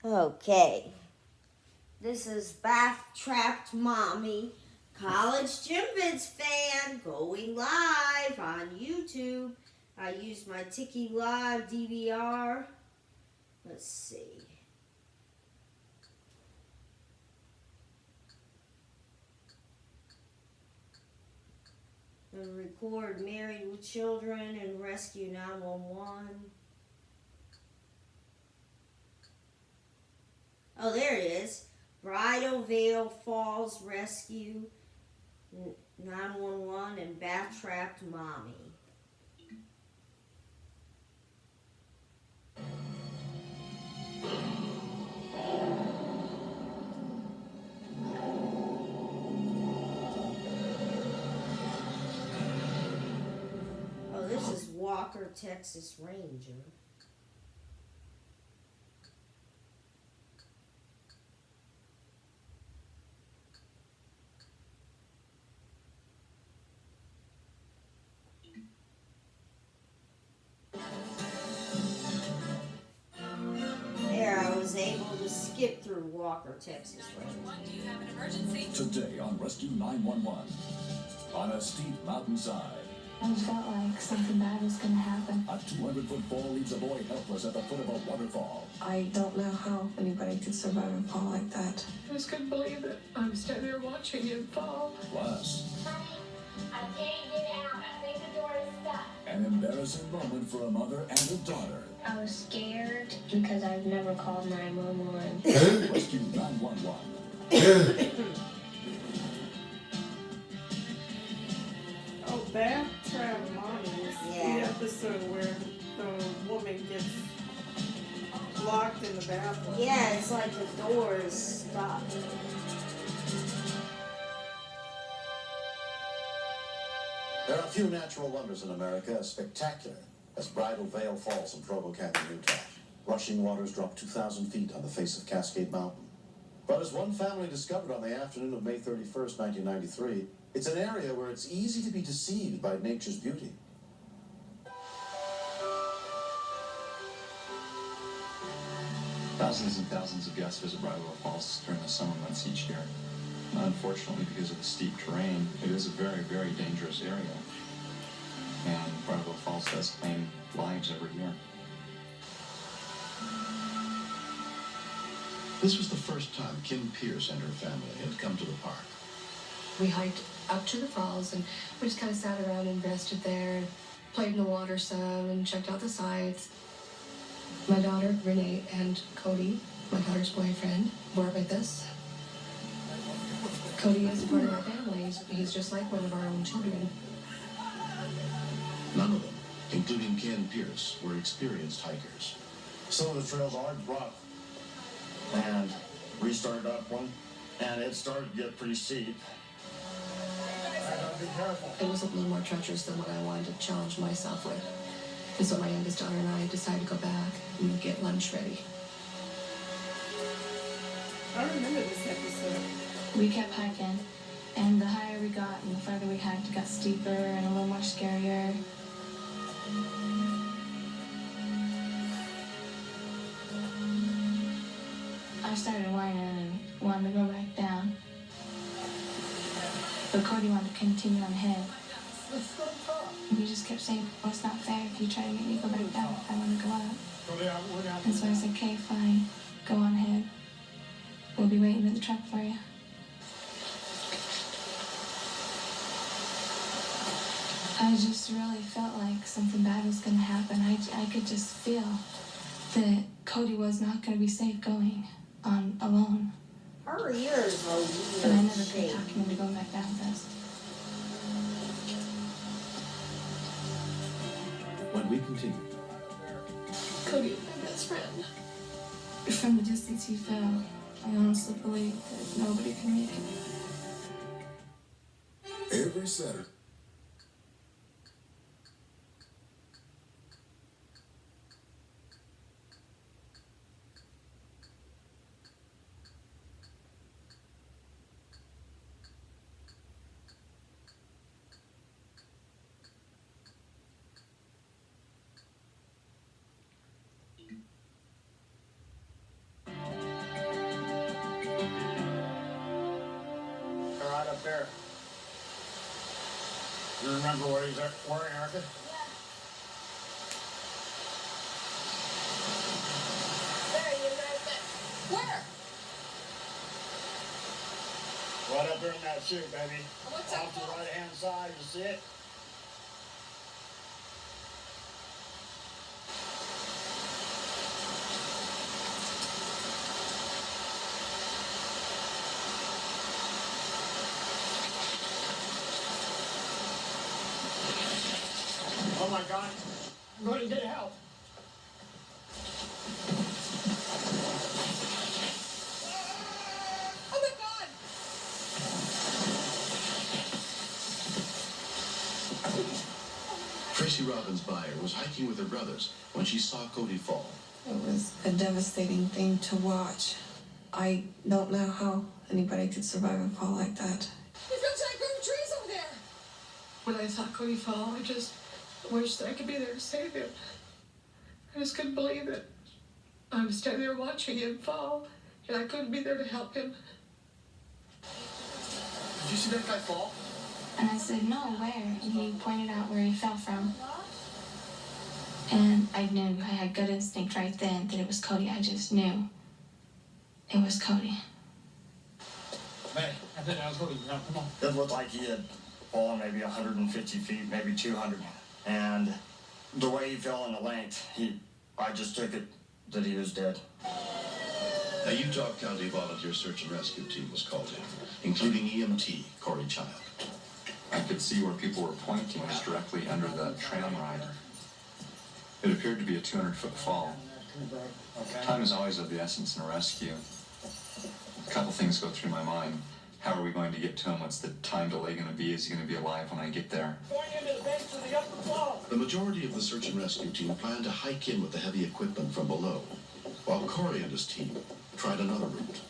Okay, this is Bath Trapped Mommy, College Gym Vids fan, going live on YouTube. I used my Tiki Live DVR. Let's see. And record Married with Children and Rescue 911. Oh, there it is. Bridal Veil Falls Rescue 911 and Bath Trapped Mommy. Oh, this is Walker, Texas Ranger. There, I was able to skip through Walker, Texas Ranger. Do you have an emergency? Today on Rescue 911, on a steep mountainside, I felt like something bad was going to happen. a 200-foot fall leaves a boy helpless at the foot of a waterfall. I don't know how anybody could survive and fall like that. I just couldn't believe it. I'm standing there watching him fall. Plus, I can't get out. I think the door is stuck. an embarrassing moment for a mother and a daughter. I was scared because I've never called 911. Rescue 911. Oh, Bath Trapped Mommy is Yeah. the episode where the woman gets locked in the bathroom. Yeah, it's like the door is stuck. There are few natural wonders in America as spectacular as Bridal Veil Falls in Provo Canyon, Utah. Rushing waters drop 2,000 feet on the face of Cascade Mountain. But as one family discovered on the afternoon of May 31st, 1993, it's an area where it's easy to be deceived by nature's beauty. Thousands and thousands of guests visit Bridal Veil Falls during the summer months each year. Unfortunately, because of the steep terrain, it is a very, very dangerous area. And Bridal Veil Falls does claim lives every year. This was the first time Kim Pierce and her family had come to the park. We hiked up to the falls and we just kind of sat around and rested there and played in the water some and checked out the sights. My daughter, Renee, and Cody, my daughter's boyfriend, were with us. Cody is part of our family. He's just like one of our own children. None of them, including Ken Pierce, were experienced hikers. Some of the trails are rough. And we started up one, and it started to get pretty steep. I gotta be careful. It was a little more treacherous than what I wanted to challenge myself with. And so my youngest daughter and I decided to go back and get lunch ready. I remember this episode. We kept hiking, and the higher we got and the farther we hiked, it got steeper and a little more scarier. I started whining and wanted to go back down. But Cody wanted to continue on ahead. We just kept saying, well, it's not fair if you try to make me go back down if I want to go up. And so I said, okay, fine, go on ahead. We'll be waiting in the truck for you. I just really felt like something bad was going to happen. I could just feel that Cody was not going to be safe going on alone. Her ears are weird. And I never could shape. talk him into going back down with us. When we continue, Cody is my best friend. From the distance he fell, I honestly believe that nobody can make it. every Saturday. You remember what he's wearing, Erica? There he is, right there. Where? Right up there in that chute, baby. What's that Off the for? right-hand side, you see it? Oh my God, I'm going to get help. Oh my God! Tracy Robbins Byer was hiking with her brothers when she saw Cody fall. It was a devastating thing to watch. I don't know how anybody could survive a fall like that. We've got giant growing trees over there! When I saw Cody fall, I just wished that I could be there to save him. I just couldn't believe it. I was standing there watching him fall, and I couldn't be there to help him. Did you see that guy fall? And I said, no, where? And he pointed out where he fell from. And I knew, I had gut instinct right then that it was Cody. I just knew it was Cody. Man, I think I was going to come on. It looked like he had fallen maybe 150 feet, maybe 200. And the way he fell in the length, I just took it that he was dead. A Utah County volunteer search and rescue team was called in, including EMT Corey Child. I could see where people were pointing was directly under the tram ride. It appeared to be a 200-foot fall. Time is always of the essence in a rescue. A couple things go through my mind. How are we going to get to him? What's the time delay going to be? Is he going to be alive when I get there? Going into the base of the upper fall. The majority of the search and rescue team planned to hike in with the heavy equipment from below, while Corey and his team tried another route.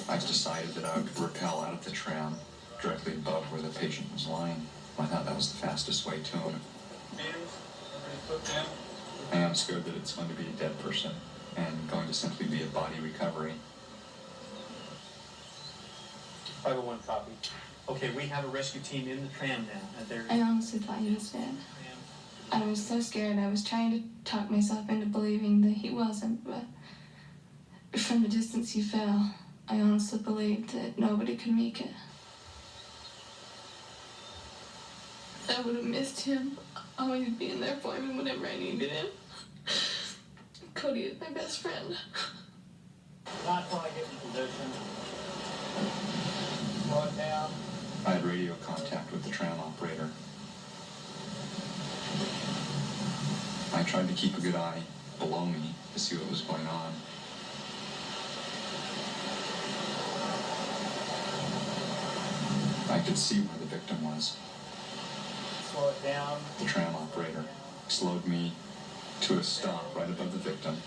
I decided that I would rappel out of the tram directly above where the patient was lying. I thought that was the fastest way to him. I am scared that it's going to be a dead person and going to simply be a body recovery. 501 copy. Okay, we have a rescue team in the tram now. I honestly thought he was dead. I was so scared. I was trying to talk myself into believing that he wasn't, but from the distance he fell, I honestly believed that nobody could make it. I would have missed him, always being there for me whenever I needed him. Cody is my best friend. Not until I get in position. Slow it down. I had radio contact with the tram operator. I tried to keep a good eye below me to see what was going on. I could see where the victim was. Slow it down. The tram operator slowed me to a stop right above the victim.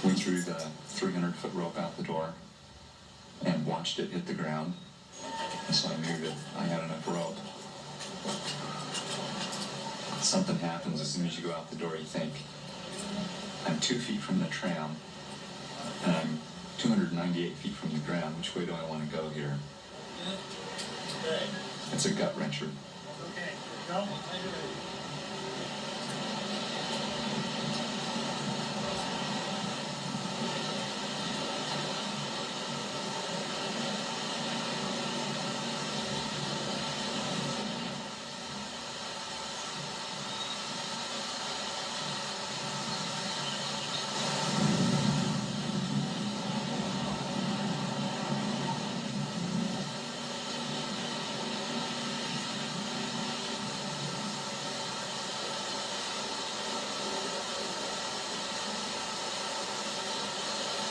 We drew the 300-foot rope out the door and watched it hit the ground. And so I knew that I had enough rope. Something happens as soon as you go out the door. You think, I'm 2 feet from the tram, and I'm 298 feet from the ground. Which way do I want to go here? Okay. It's a gut wrencher. Okay, go.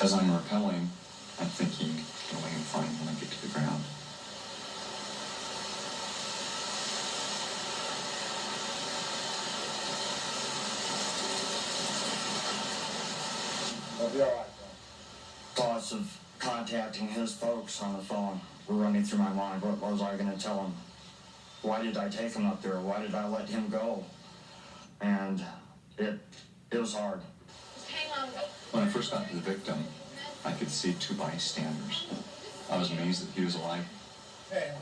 As I'm rappelling, I'm thinking, what am I going to find when I get to the ground? I'll be all right, though. Thoughts of contacting his folks on the phone were running through my mind. What was I going to tell him? Why did I take him up there? Why did I let him go? And it was hard. When I first got to the victim, I could see two bystanders. I was amazed that he was alive. Hey,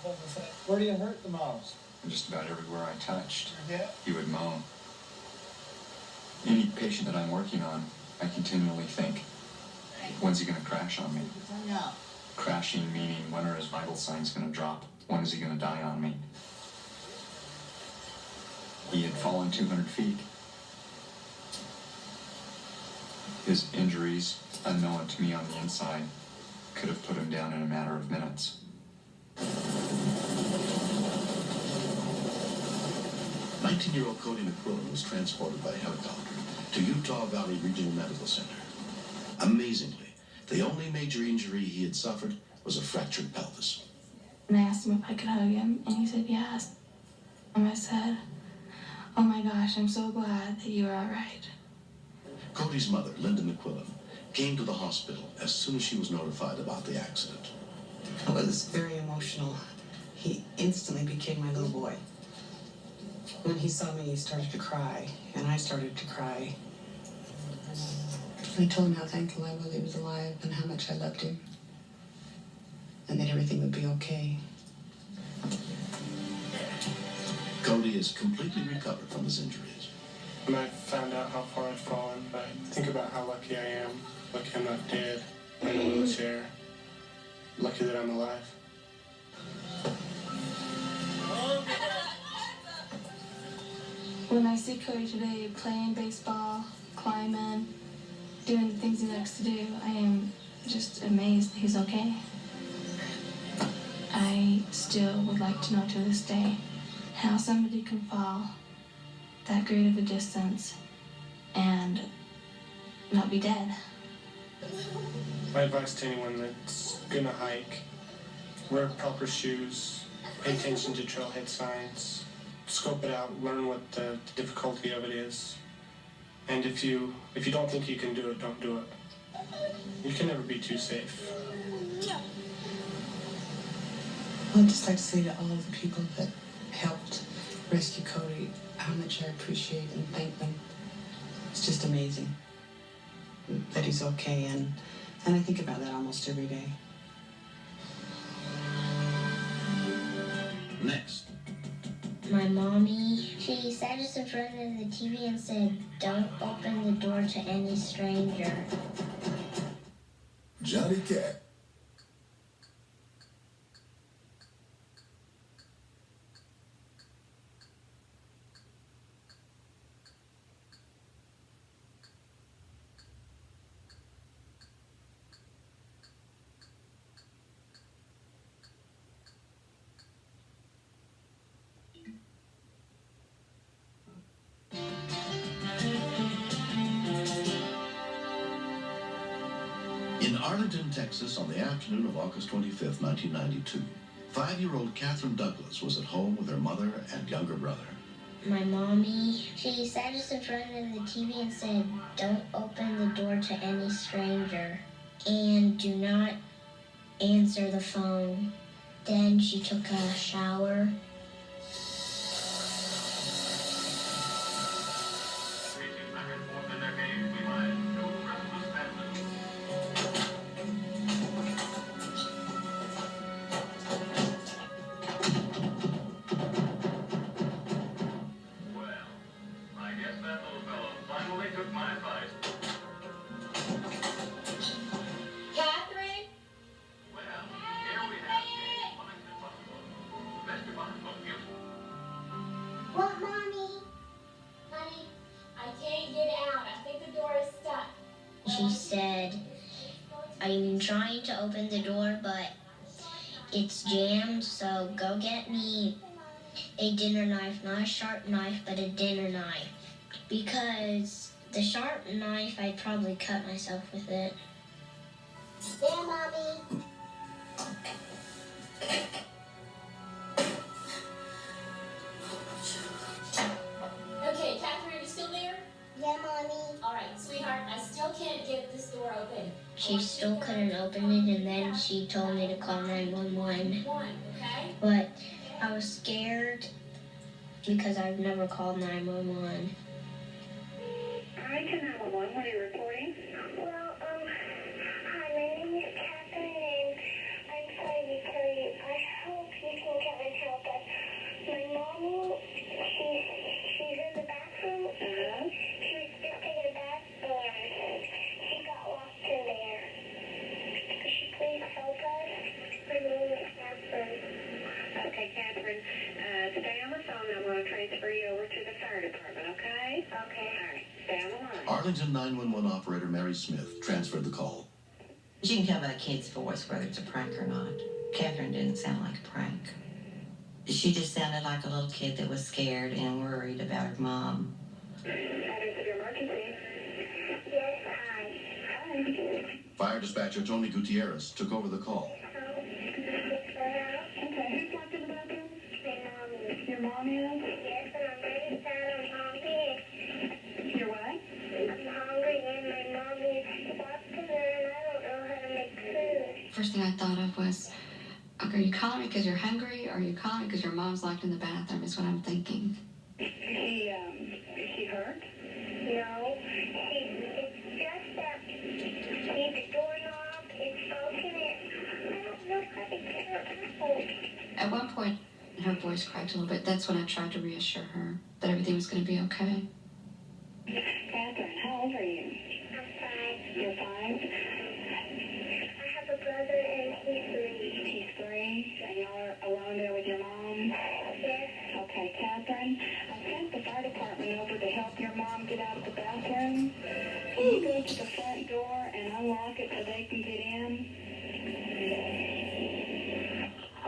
Where do you hurt the most? Just about everywhere I touched, Yeah. he would moan. Any patient that I'm working on, I continually think, when's he going to crash on me? Crashing meaning, when are his vital signs going to drop? When is he going to die on me? He had fallen 200 feet. His injuries, unknown to me on the inside, could have put him down in a matter of minutes. 19-year-old Cody McQuillan was transported by helicopter to Utah Valley Regional Medical Center. Amazingly, the only major injury he had suffered was a fractured pelvis. And I asked him if I could hug him, and he said yes. And I said, "Oh my gosh, I'm so glad that you are all right." Cody's mother, Linda McQuillan, came to the hospital as soon as she was notified about the accident. It was very emotional. He instantly became my little boy. When he saw me, he started to cry, and I started to cry. I told him how thankful I was he was alive and how much I loved him, and that everything would be okay. Cody is completely recovered from his injuries. When I found out how far I'd fallen, I think about how lucky I am. Lucky I'm not dead, I'm in a wheelchair. Lucky that I'm alive. When I see Cody today playing baseball, climbing, doing the things he likes to do, I am just amazed that he's okay. I still would like to know to this day how somebody can fall that great of a distance and not be dead. My advice to anyone that's gonna hike, wear proper shoes, pay attention to trailhead signs, scope it out, learn what the difficulty of it is. And if you don't think you can do it, don't do it. You can never be too safe. I'd just like to say to all of the people that helped rescue Cody how much I appreciate and thank them. It's just amazing that he's okay, and I think about that almost every day. Next. My mommy, she sat us in front of the TV and said, "Don't open the door to any stranger." Johnny Cat. In Arlington, Texas, on the afternoon of August 25th, 1992, 5-year-old Catherine Douglas was at home with her mother and younger brother. My mommy, she sat us in front of the TV and said, "Don't open the door to any stranger, and do not answer the phone." Then she took a shower. What, Mommy? Honey, I can't get out. I think the door is stuck. She said, "I'm trying to open the door, but it's jammed, so go get me a dinner knife, not a sharp knife, but a dinner knife. Because the sharp knife, I'd probably cut myself with it." There, Mommy. Okay, Catherine, are you still there? Yeah, Mommy. All right, sweetheart, I still can't get this door open. She still couldn't open it, and then she told me to call 911. Okay? But I was scared because I've never called 911. Hi, 911. What are you reporting? Well, hi, my name is Catherine, and I'm sorry to tell you. I hope you can Arlington 911 operator Mary Smith transferred the call. You can tell by the kid's voice whether it's a prank or not. Catherine didn't sound like a prank. She just sounded like a little kid that was scared and worried about her mom. Fire dispatcher Tony Gutierrez took over the call. Okay, who's locked in the bathroom? Your mom is? Yes, and I'm very sad. I'm hungry. You're what? I'm hungry and my mom is locked in there and I don't know how to make food. First thing I thought of was, okay, are you calling me because you're hungry, or are you calling me because your mom's locked in the bathroom, is what I'm thinking. Is she hurt? No. It's just that the doorknob is broken and I don't know how to get her out. At one point, her voice cracked a little bit. That's when I tried to reassure her that everything was going to be okay. Catherine, how old are you? I'm 5. You're 5? I have a brother and he's 3. He's 3? And y'all are alone there with your mom? Yes. Okay, Catherine, I sent the fire department over to help your mom get out of the bathroom. Can you go to the front door and unlock it so they can get in?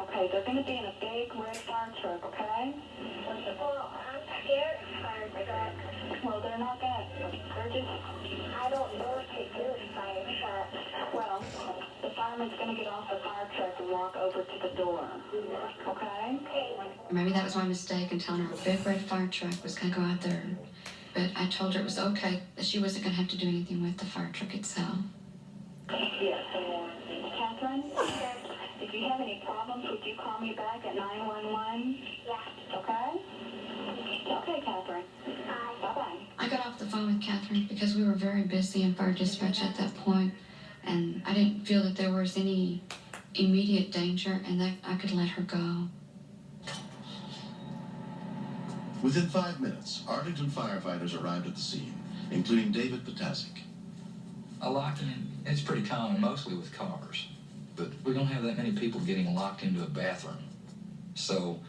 Okay, they're going to be in a big red fire truck, okay? Well, I'm scared of fire trucks. Well, they're not that. They're just... I don't know what to do with fire trucks. Well, the fireman's going to get off the fire truck and walk over to the door, okay? Maybe that was my mistake in telling her a big red fire truck was going to go out there. But I told her it was okay, that she wasn't going to have to do anything with the fire truck itself. Yes, Catherine? If you have any problems, would you call me back at 911? Yeah. Okay? Okay, Catherine. Bye-bye. I got off the phone with Catherine because we were very busy in fire dispatch at that point, and I didn't feel that there was any immediate danger and that I could let her go. Within 5 minutes, Arlington firefighters arrived at the scene, including David Potasic. A lock-in, it's pretty common, mostly with cars. But we don't have that many people getting locked into a bathroom. So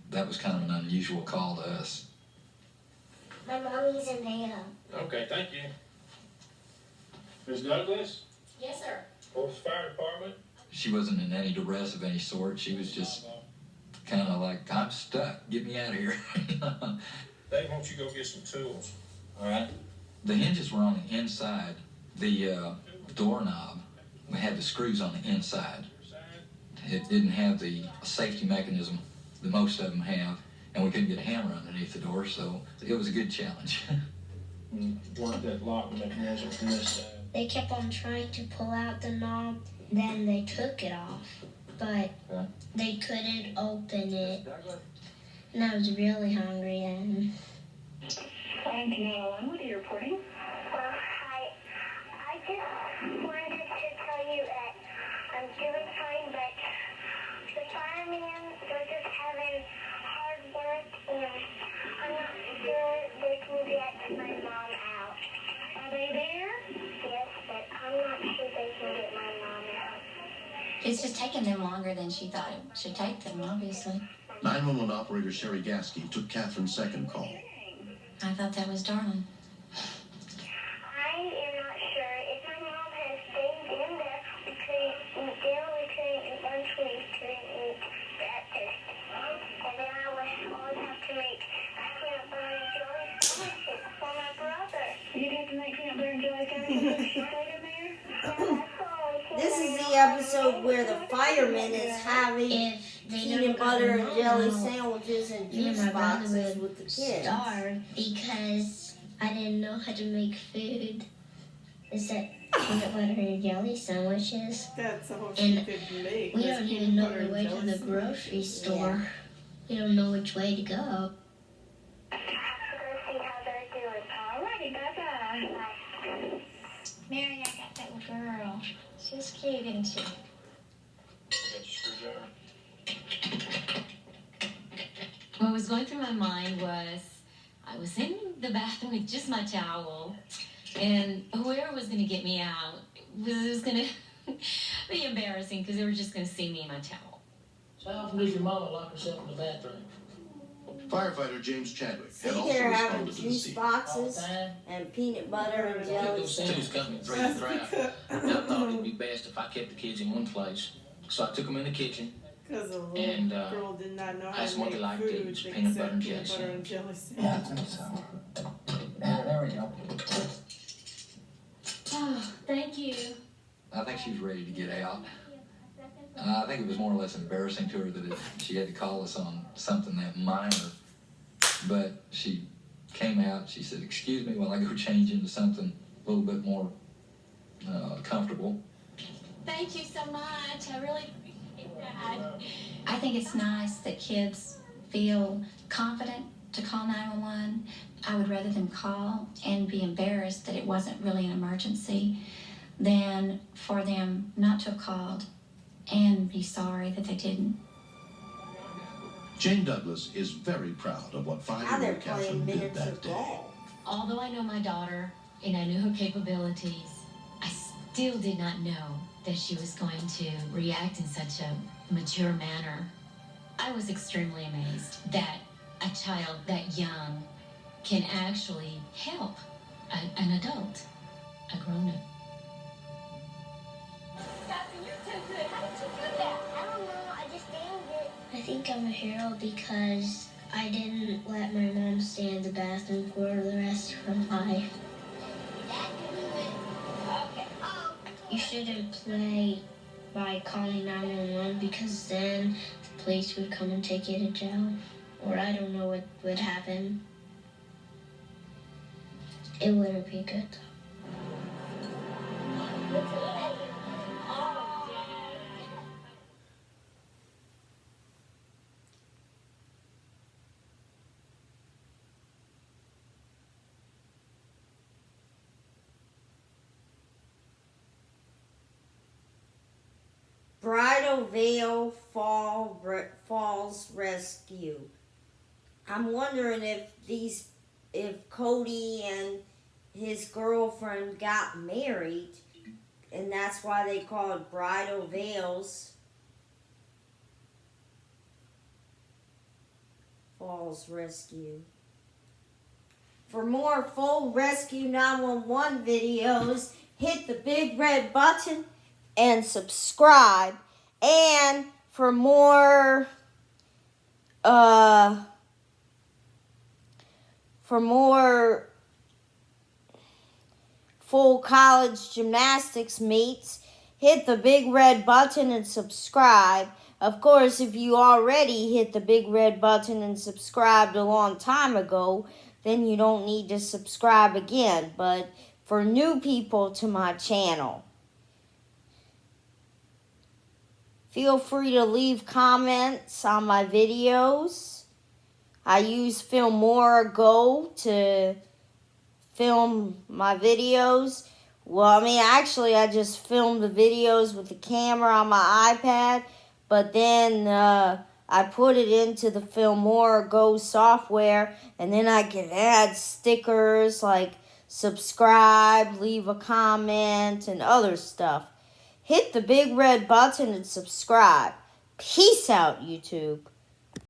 that was kind of an unusual call to us. My mommy's in there. Okay, thank you. Ms. Douglas? Yes, sir. Forest Fire Department? She wasn't in any duress of any sort. She was just kind of like, I'm stuck, get me out of here. Dave, won't you go get some tools? All right. The hinges were on the inside. The doorknob, we had the screws on the inside. It didn't have the safety mechanism that most of them have, and we couldn't get a hammer underneath the door, so it was a good challenge. Want that lock mechanism from this side? They kept on trying to pull out the knob, then they took it off, but they couldn't open it. And I was really hungry then. Calling to 911, what are you reporting? I just wanted to tell you that I'm doing fine, but the firemen were just having hard work, and I'm not sure they can get my mom out. Are they there? Yes, but I'm not sure they can get my mom out. It's just taking them longer than she thought it should take them, obviously. 911 operator Sherry Gasky took Catherine's second call. I thought that was Darlin. I am not sure if my mom has stayed in there because Dale was saying eventually couldn't breakfast. And then I would always have to make peanut butter and jelly sandwiches for my brother. You'd have to make peanut butter and jelly sandwiches if she stayed in there? This is the episode where the fireman is having peanut butter and jelly sandwiches and Me and juice my brother boxes would with the kids. starve because I didn't know how to make food. Except peanut butter and jelly sandwiches. That's all And she could make. we was don't peanut even know butter the and way to jelly the sandwiches. grocery store. We don't know which way to go. Alrighty, bye-bye. Mary, I got that little girl. She's cute, isn't she? What was going through my mind was I was in the bathroom with just my towel, and whoever was going to get me out was going to be embarrassing because they were just going to see me in my towel. So how often does your mama lock herself in the bathroom? Firefighter James Chadwick See, had also they're having responded to the juice scene. boxes and peanut butter and jelly. Those sandals cut me through the craft. And I thought it'd be best if I kept the kids in one place. So I took them in the kitchen. Because a little And, girl did not know how asked to what make they liked to food eat, except peanut butter and peanut jelly butter and jelly Yeah, I sandwiches. think so. Yeah, there we go. Oh, thank you. I think she was ready to get out. I think it was more or less embarrassing to her that she had to call us on something that minor. But she came out, she said, "Excuse me while I go change into something a little bit more comfortable." Thank you so much. I really appreciate that. I think it's nice that kids feel confident to call 911. I would rather them call and be embarrassed that it wasn't really an emergency than for them not to have called and be sorry that they didn't. Jane Douglas is very proud of what Now they're 5-year-old playing Catherine did miniature that day. golf. Although I know my daughter and I knew her capabilities, I still did not know that she was going to react in such a mature manner. I was extremely amazed that a child that young can actually help an adult, a grown-up. I think I'm a hero because I didn't let my mom stay in the bathroom for the rest of her life. You shouldn't play by calling 911 because then the police would come and take you to jail. Or I don't know what would happen. It wouldn't be good. Bridal Veil Falls Rescue. I'm wondering if Cody and his girlfriend got married, and that's why they call it Bridal Veils Falls Rescue. For more full Rescue 911 videos, hit the big red button and subscribe. And for more full college gymnastics meets, hit the big red button and subscribe. Of course, if you already hit the big red button and subscribed a long time ago, then you don't need to subscribe again. But for new people to my channel, feel free to leave comments on my videos. I use Filmora Go to film my videos. Well, I mean, actually, I just filmed the videos with the camera on my iPad, but then I put it into the Filmora Go software, and then I can add stickers like subscribe, leave a comment, and other stuff. Hit the big red button and subscribe. Peace out, YouTube.